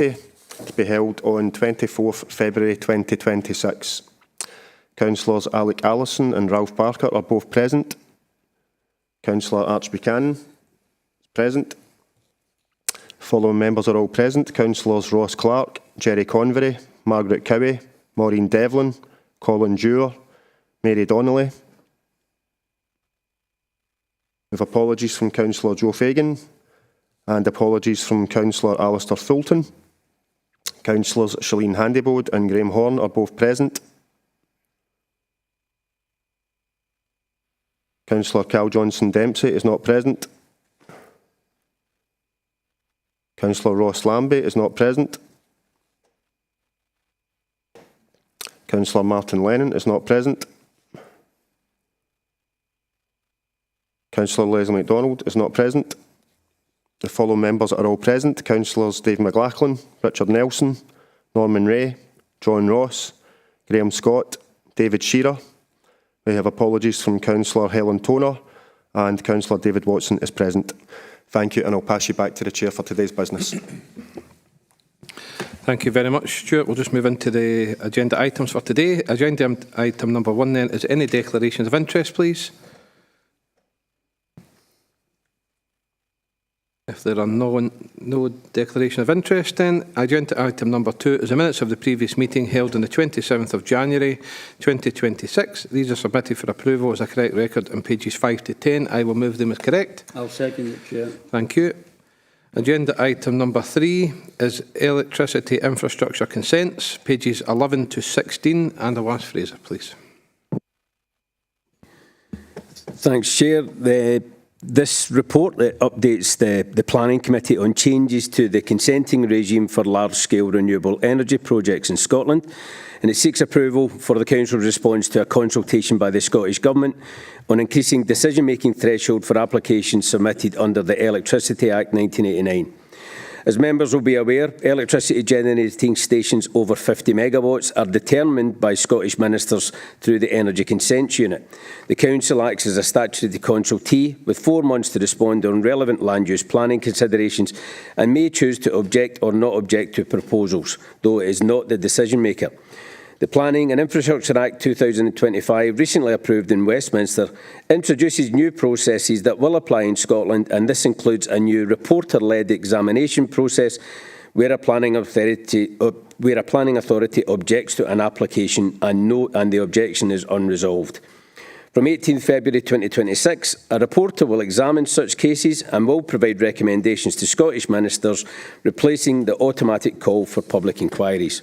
to be held on 24th February 2026. Councillors Alec Allison and Ralph Parker are both present. Councillor Arch Buchanan is present. Following members are all present. Councillors Ross Clark, Jerry Convery, Margaret Cowie, Maureen Devlin, Colin Dewar, Mary Donnelly. We have apologies from Councillor Joe Fagan and apologies from Councillor Alistair Fulton. Councillors Shalene Handybode and Graham Horn are both present. Councillor Cal Johnson Dempsey is not present. Councillor Ross Lambie is not present. Councillor Martin Lennon is not present. Councillor Leslie MacDonald is not present. The following members are all present. Councillors Dave McLachlan, Richard Nelson, Norman Ray, John Ross, Graham Scott, David Shearer. We have apologies from Councillor Helen Toner, and Councillor David Watson is present. Thank you, and I'll pass you back to the Chair for today's business. Thank you very much, Stuart. We'll just move into the agenda items for today. Agenda item number 1 then is any declarations of interest, please. If there are no declaration of interest, then agenda item number 2 is the minutes of the previous meeting held on the 27th of January 2026. These are submitted for approval as a correct record on pages 5 to 10. I will move them as correct. I'll second it, Chair. Thank you. Agenda item number 3 is electricity infrastructure consents, pages 11 to 16. And I'll ask Fraser, please. Thanks, Chair. This report updates the Planning Committee on changes to the consenting regime for large-scale renewable energy projects in Scotland, and it seeks approval for the Council's response to a consultation by the Scottish Government on increasing decision-making threshold for applications submitted under the Electricity Act 1989. As members will be aware, electricity generating stations over 50 megawatts are determined by Scottish ministers through the Energy Consents Unit. The Council acts as a statutory consultee with 4 months to respond on relevant land use planning considerations and may choose to object or not object to proposals, though it is not the decision maker. The Planning and Infrastructure Act 2025, recently approved in Westminster, introduces new processes that will apply in Scotland, and this includes a new reporter-led examination process where a planning authority objects to an application and the objection is unresolved. From 18 February 2026, a reporter will examine such cases and will provide recommendations to Scottish ministers, replacing the automatic call for public inquiries.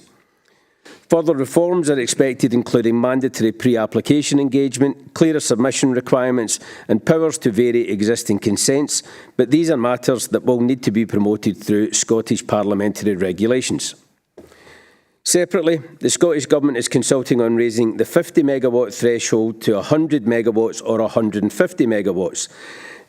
Further reforms are expected, including mandatory pre-application engagement, clearer submission requirements and powers to vary existing consents, but these are matters that will need to be promoted through Scottish parliamentary regulations. Separately, the Scottish Government is consulting on raising the 50 megawatt threshold to 100 megawatts or 150 megawatts.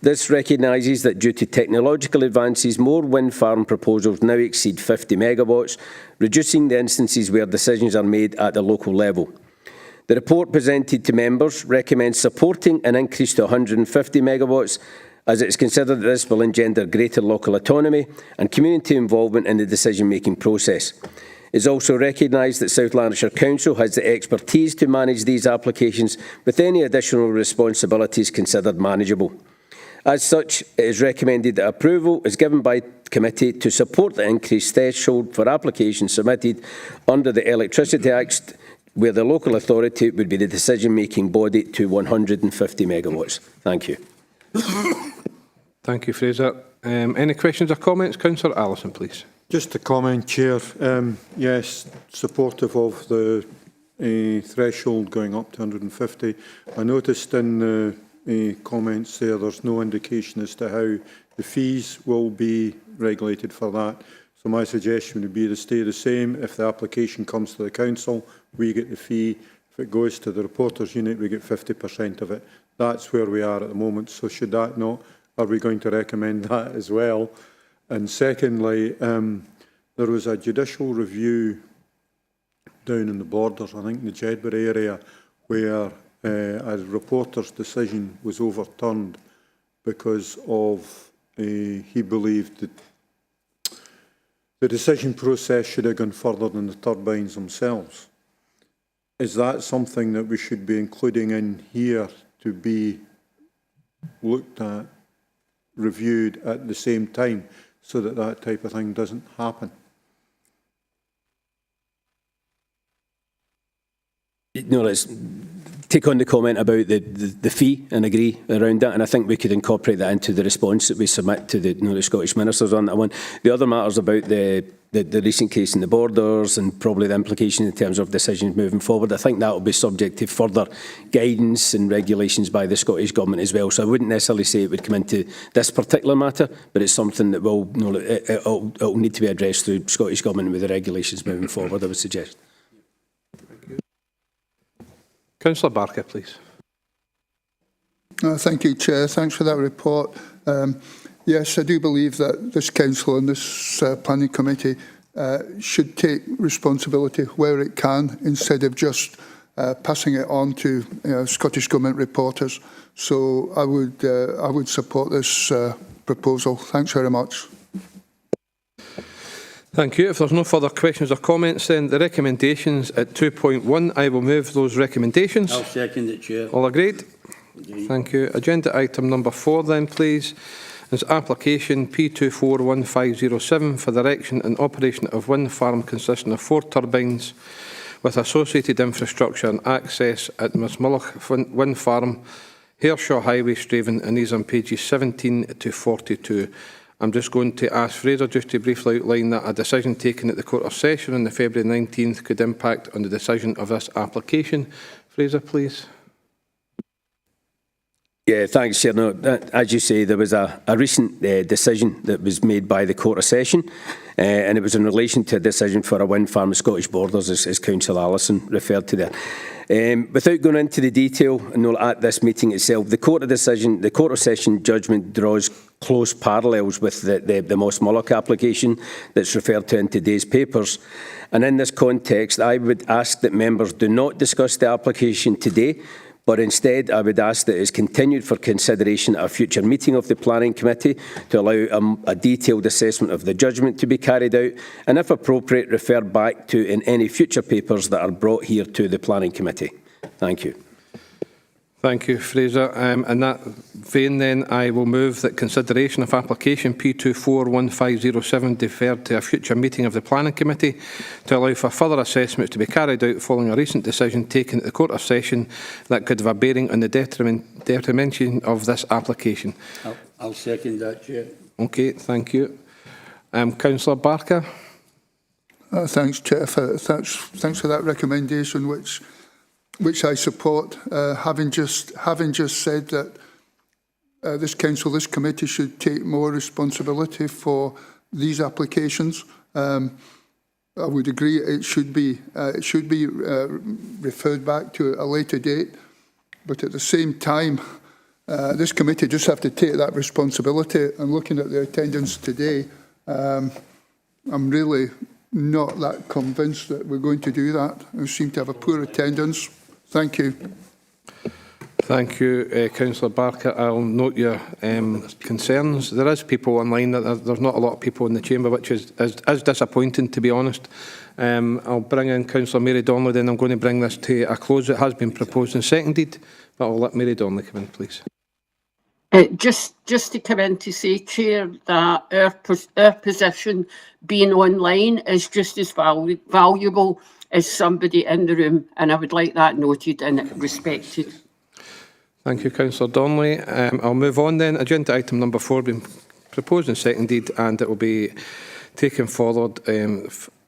This recognises that due to technological advances, more wind farm proposals now exceed 50 megawatts, reducing the instances where decisions are made at the local level. The report presented to members recommends supporting an increase to 150 megawatts, as it is considered that this will engender greater local autonomy and community involvement in the decision-making process. It is also recognised that South Lanarkshire Council has the expertise to manage these applications, with any additional responsibilities considered manageable. As such, it is recommended that approval is given by committee to support the increased threshold for applications submitted under the Electricity Act, where the local authority would be the decision-making body, to 150 megawatts. Thank you. Thank you, Fraser. Any questions or comments? Councillor Allison, please. Just a comment, Chair. Yes, supportive of the threshold going up to 150. I noticed in the comments there's no indication as to how the fees will be regulated for that. So my suggestion would be to stay the same. If the application comes to the council, we get the fee. If it goes to the reporters unit, we get 50% of it. That's where we are at the moment. So should that not, are we going to recommend that as well? And secondly, there was a judicial review down in the Borders, I think in the Jedburgh area, where a reporter's decision was overturned because of, he believed that the decision process should have gone further than the turbines themselves. Is that something that we should be including in here to be looked at, reviewed at the same time, so that that type of thing doesn't happen? No, let's take on the comment about the fee and agree around that, and I think we could incorporate that into the response that we submit to the Scottish Ministers on that one. The other matters about the recent case in the Borders and probably the implication in terms of decisions moving forward, I think that will be subject to further guidance and regulations by the Scottish Government as well. So I wouldn't necessarily say it would come into this particular matter, but it's something that will, it'll need to be addressed through Scottish Government with the regulations moving forward, I would suggest. Councillor Barker, please. Thank you, Chair. Thanks for that report. Yes, I do believe that this Council and this Planning Committee should take responsibility where it can, instead of just passing it on to Scottish Government reporters. So I would support this proposal. Thanks very much. Thank you. If there's no further questions or comments, then the recommendations at 2.1, I will move those recommendations. I'll second it, Chair. All agreed? Thank you. Agenda item number 4 then, please, is application P241507 for the erection and operation of wind farm consisting of 4 turbines with associated infrastructure and access at Musmulloch Wind Farm, Hareshaw Highway, Straven, and these on pages 17 to 42. I'm just going to ask Fraser just to briefly outline that a decision taken at the Court of Session on the February 19th could impact on the decision of this application. Fraser, please. Yeah, thanks, Chair. No, as you say, there was a recent decision that was made by the Court of Session, and it was in relation to a decision for a wind farm at Scottish Borders, as Councillor Allison referred to there. Without going into the detail at this meeting itself, the Court of Session judgment draws close parallels with the Musmulloch application that's referred to in today's papers. And in this context, I would ask that members do not discuss the application today, but instead I would ask that it is continued for consideration at a future meeting of the Planning Committee to allow a detailed assessment of the judgment to be carried out, and if appropriate, refer back to in any future papers that are brought here to the Planning Committee. Thank you. Thank you, Fraser. In that vein, then, I will move that consideration of application P241507 deferred to a future meeting of the Planning Committee to allow for further assessments to be carried out following a recent decision taken at the Court of Session that could have a bearing on the determination of this application. I'll second that, Chair. Okay, thank you. Councillor Barker. Thanks, Chair. Thanks for that recommendation, which I support. Having just said that this Council, this Committee should take more responsibility for these applications, I would agree it should be referred back to a later date. But at the same time, this Committee just have to take that responsibility. And looking at the attendance today, I'm really not that convinced that we're going to do that. We seem to have a poor attendance. Thank you. Thank you, Councillor Barker. I'll note your concerns. There is people online. There's not a lot of people in the chamber, which is disappointing, to be honest. I'll bring in Councillor Mary Donnelly, then I'm going to bring this to a close. It has been proposed and seconded, but I'll let Mary Donnelly come in, please. Just to come in to say, Chair, that our position being online is just as valuable as somebody in the room, and I would like that noted and respected. Thank you, Councillor Donnelly. I'll move on then. Agenda item number 4 been proposed and seconded, and it will be taken forward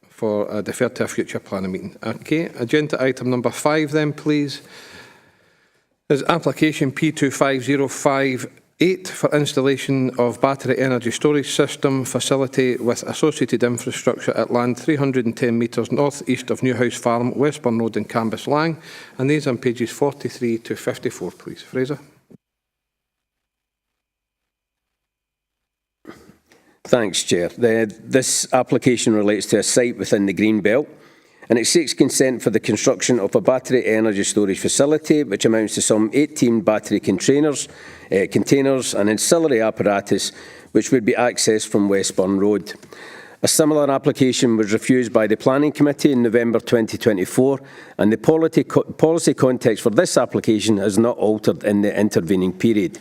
for deferred to a future planning meeting. Okay, agenda item number 5 then, please, is application P25058 for installation of battery energy storage system facility with associated infrastructure at land 310 metres north east of Newhouse Farm, Westburn Road in Cambuslang. And these on pages 43 to 54, please. Fraser. Thanks, Chair. This application relates to a site within the Green Belt, and it seeks consent for the construction of a battery energy storage facility, which amounts to some 18 battery containers and ancillary apparatus, which would be accessed from Westburn Road. A similar application was refused by the Planning Committee in November 2024, and the policy context for this application has not altered in the intervening period.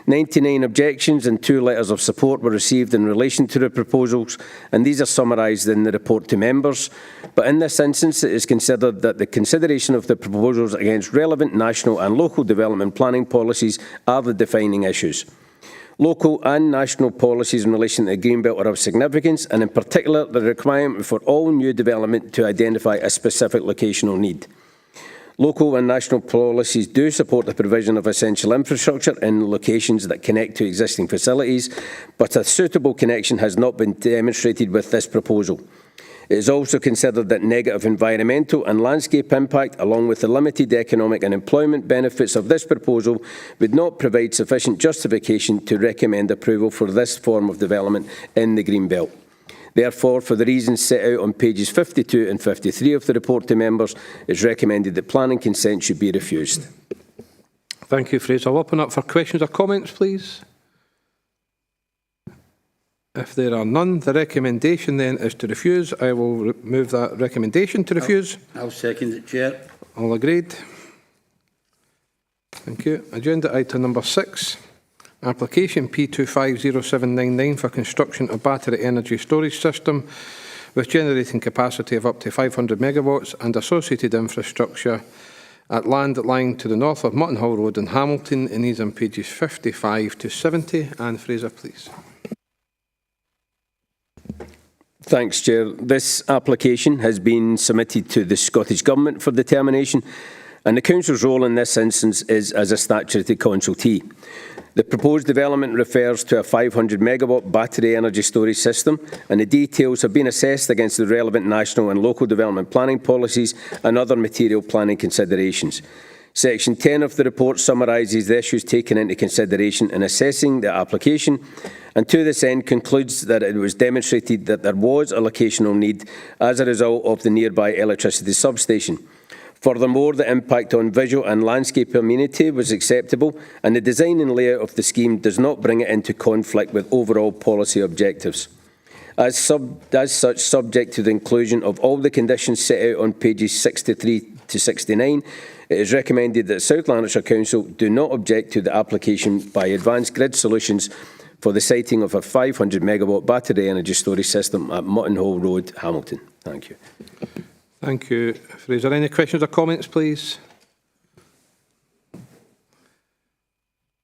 99 objections and 2 letters of support were received in relation to the proposals, and these are summarised in the report to members. But in this instance, it is considered that the consideration of the proposals against relevant national and local development planning policies are the defining issues. Local and national policies in relation to the Greenbelt are of significance, and in particular the requirement for all new development to identify a specific locational need. Local and national policies do support the provision of essential infrastructure in locations that connect to existing facilities, but a suitable connection has not been demonstrated with this proposal. It is also considered that negative environmental and landscape impact, along with the limited economic and employment benefits of this proposal, would not provide sufficient justification to recommend approval for this form of development in the Greenbelt. Therefore, for the reasons set out on pages 52 and 53 of the report to members, it is recommended that planning consent should be refused. Thank you, Fraser. I'll open up for questions or comments, please. If there are none, the recommendation then is to refuse. I will move that recommendation to refuse. I'll second it, Chair. All agreed. Thank you. Agenda item number 6. Application P250799 for construction of battery energy storage system with generating capacity of up to 500 megawatts and associated infrastructure at land lying to the north of Mutton Hall Road in Hamilton. And these on pages 55 to 70. And Fraser, please. Thanks, Chair. This application has been submitted to the Scottish Government for determination, and the Council's role in this instance is as a statutory consultee. The proposed development refers to a 500 megawatt battery energy storage system, and the details have been assessed against the relevant national and local development planning policies and other material planning considerations. Section 10 of the report summarises the issues taken into consideration in assessing the application, and to this end concludes that it was demonstrated that there was a locational need as a result of the nearby electricity substation. Furthermore, the impact on visual and landscape amenity was acceptable, and the design and layout of the scheme does not bring it into conflict with overall policy objectives. As such, subject to the inclusion of all the conditions set out on pages 63 to 69, it is recommended that South Lanarkshire Council do not object to the application by Advanced Grid Solutions for the siting of a 500 megawatt battery energy storage system at Mutton Hall Road, Hamilton. Thank you. Thank you, Fraser. Any questions or comments, please?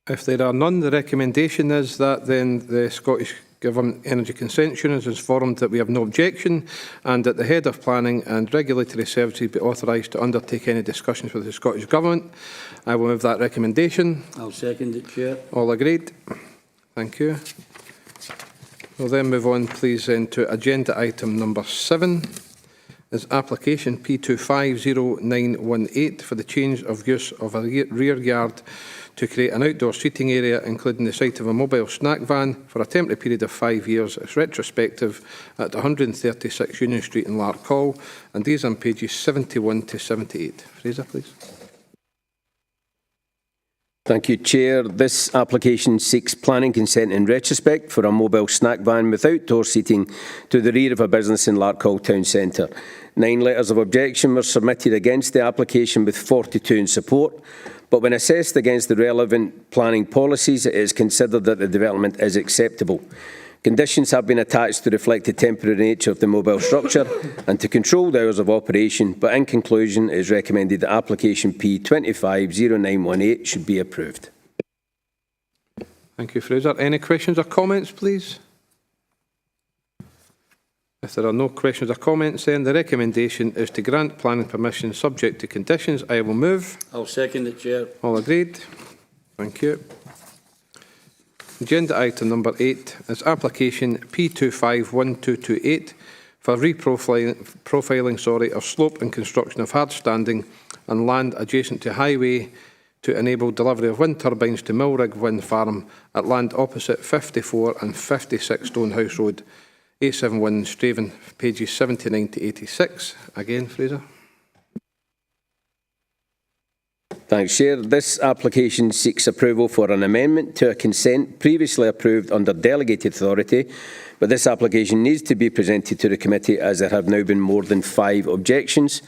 If there are none, the recommendation is that then the Scottish Government Energy Consent Unit is informed that we have no objection and that the Head of Planning and Regulatory Services be authorised to undertake any discussions with the Scottish Government. I will move that recommendation. I'll second it, Chair. All agreed? Thank you. We'll then move on, please, then to agenda item number 7. Is application P250918 for the change of use of a rear yard to create an outdoor seating area, including the site of a mobile snack van for a temporary period of 5 years. It's retrospective at 136 Union Street in Larkhall, and these on pages 71 to 78. Fraser, please. Thank you, Chair. This application seeks planning consent in retrospect for a mobile snack van with outdoor seating to the rear of a business in Larkhall Town Centre. 9 letters of objection were submitted against the application with 42 in support, but when assessed against the relevant planning policies, it is considered that the development is acceptable. Conditions have been attached to reflect the temporary nature of the mobile structure and to control the hours of operation, but in conclusion, it is recommended that application P250918 should be approved. Thank you, Fraser. Any questions or comments, please? If there are no questions or comments, then the recommendation is to grant planning permission subject to conditions. I will move. I'll second it, Chair. All agreed? Thank you. Agenda item number 8 is application P251228 for reprofiling of slope and construction of hard standing and land adjacent to highway to enable delivery of wind turbines to Millrig Wind Farm at land opposite 54 and 56 Stonehouse Road, A71 Straven, pages 79 to 86. Again, Fraser. Thanks, Chair. This application seeks approval for an amendment to a consent previously approved under delegated authority, but this application needs to be presented to the committee as there have now been more than 5 objections,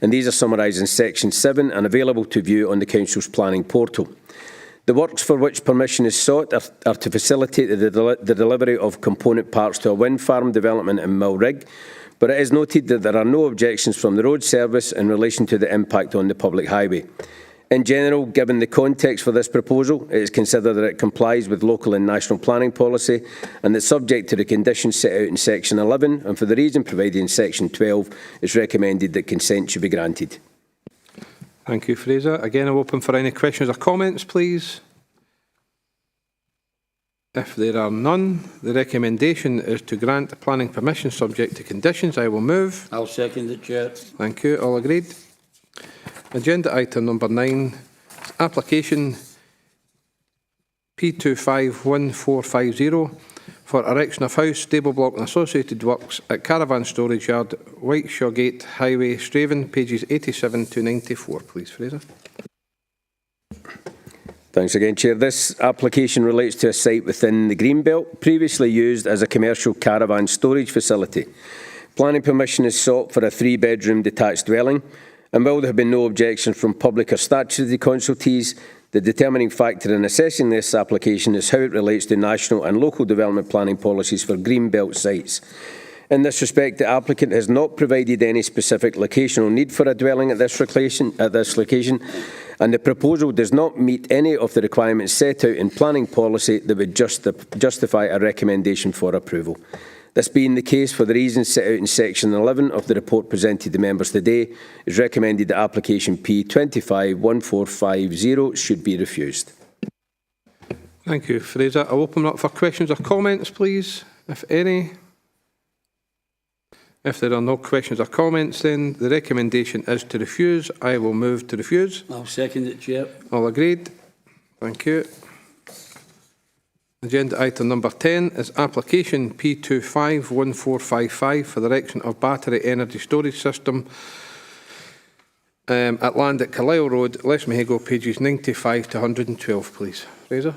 and these are summarised in section 7 and available to view on the Council's planning portal. The works for which permission is sought are to facilitate the delivery of component parts to a wind farm development in Millrig, but it is noted that there are no objections from the road service in relation to the impact on the public highway. In general, given the context for this proposal, it is considered that it complies with local and national planning policy and that, subject to the conditions set out in section 11 and for the reason provided in section 12, it's recommended that consent should be granted. Thank you, Fraser. Again, I'm open for any questions or comments, please. If there are none, the recommendation is to grant the planning permission subject to conditions. I will move. I'll second it, Chair. Thank you. All agreed. Agenda item number 9, application P251450 for erection of house, stable block and associated works at Caravan Storage Yard, Whiteshaw Gate Highway, Straven, pages 87 to 94. Please, Fraser. Thanks again, Chair. This application relates to a site within the Greenbelt, previously used as a commercial caravan storage facility. Planning permission is sought for a 3-bedroom detached dwelling, and while there have been no objections from public or statutory consultees, the determining factor in assessing this application is how it relates to national and local development planning policies for Greenbelt sites. In this respect, the applicant has not provided any specific locational need for a dwelling at this location, and the proposal does not meet any of the requirements set out in planning policy that would justify a recommendation for approval. This being the case, for the reasons set out in section 11 of the report presented to members today, it is recommended that application P251450 should be refused. Thank you, Fraser. I'll open up for questions or comments, please, if any. If there are no questions or comments, then the recommendation is to refuse. I will move to refuse. I'll second it, Chair. All agreed. Thank you. Agenda item number 10 is application P251455 for the erection of battery energy storage system at land at Carlisle Road, Lesmahago, pages 95 to 112, please. Fraser.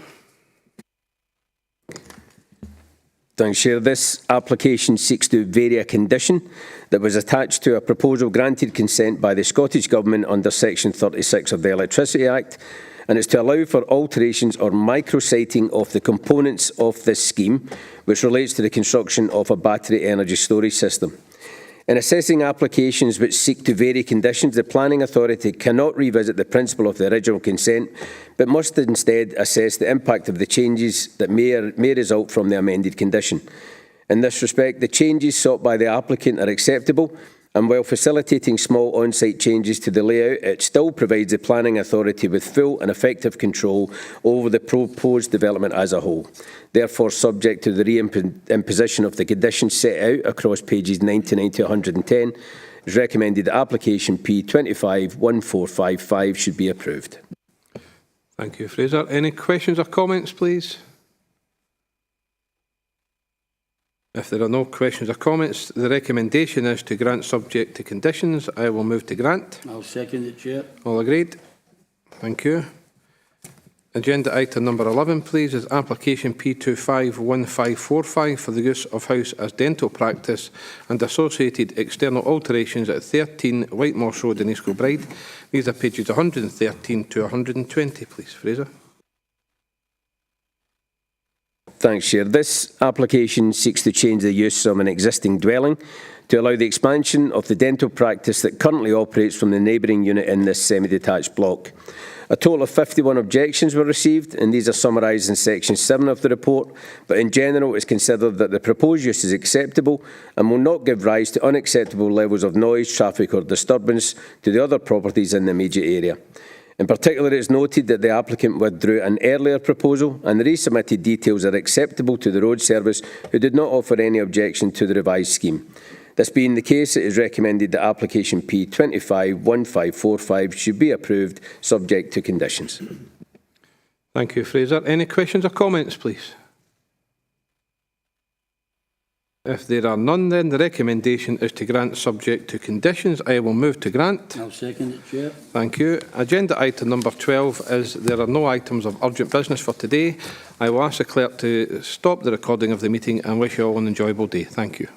Thanks, Chair. This application seeks to vary a condition that was attached to a proposal granted consent by the Scottish Government under Section 36 of the Electricity Act, and it's to allow for alterations or micro-siting of the components of this scheme, which relates to the construction of a battery energy storage system. In assessing applications which seek to vary conditions, the Planning Authority cannot revisit the principle of the original consent, but must instead assess the impact of the changes that may result from the amended condition. In this respect, the changes sought by the applicant are acceptable, and while facilitating small on-site changes to the layout, it still provides the Planning Authority with full and effective control over the proposed development as a whole. Therefore, subject to the reimposition of the conditions set out across pages 99 to 110, it is recommended that application P251455 should be approved. Thank you, Fraser. Any questions or comments, please? If there are no questions or comments, the recommendation is to grant subject to conditions. I will move to grant. I'll second it, Chair. All agreed? Thank you. Agenda item number 11, please, is application P251545 for the use of house as dental practice and associated external alterations at 13 Whitemorse Road in East Kilbride. These are pages 113 to 120, please. Fraser. Thanks, Chair. This application seeks to change the use of an existing dwelling to allow the expansion of the dental practice that currently operates from the neighbouring unit in this semi-detached block. A total of 51 objections were received, and these are summarised in section 7 of the report, but in general it is considered that the proposed use is acceptable and will not give rise to unacceptable levels of noise, traffic or disturbance to the other properties in the immediate area. In particular, it is noted that the applicant withdrew an earlier proposal and the resubmitted details are acceptable to the road service, who did not offer any objection to the revised scheme. This being the case, it is recommended that application P251545 should be approved, subject to conditions. Thank you, Fraser. Any questions or comments, please? If there are none, then the recommendation is to grant subject to conditions. I will move to grant. I'll second it, Chair. Thank you. Agenda item number 12 is there are no items of urgent business for today. I will ask the clerk to stop the recording of the meeting and wish you all an enjoyable day. Thank you.